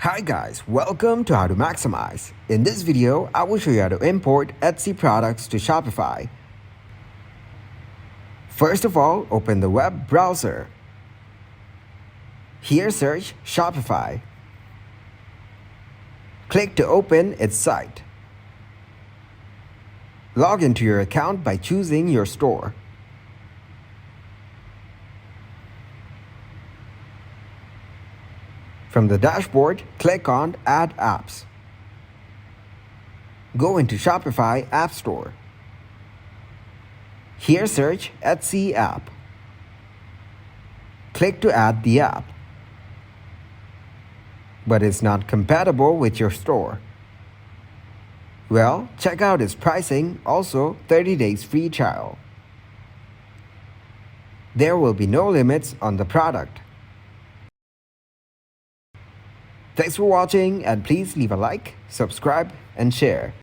Hi guys, welcome to How to Maximize. In this video, I will show you how to import Etsy products to Shopify. First of all, open the web browser. Here search Shopify. Click to open its site. Log into your account by choosing your store. From the dashboard, click on Add Apps. Go into Shopify App Store. Here search Etsy app. Click to add the app. But it's not compatible with your store. Well, check out its pricing, also 30 days free trial. There will be no limits on the product. Thanks for watching, and please leave a like, subscribe, and share.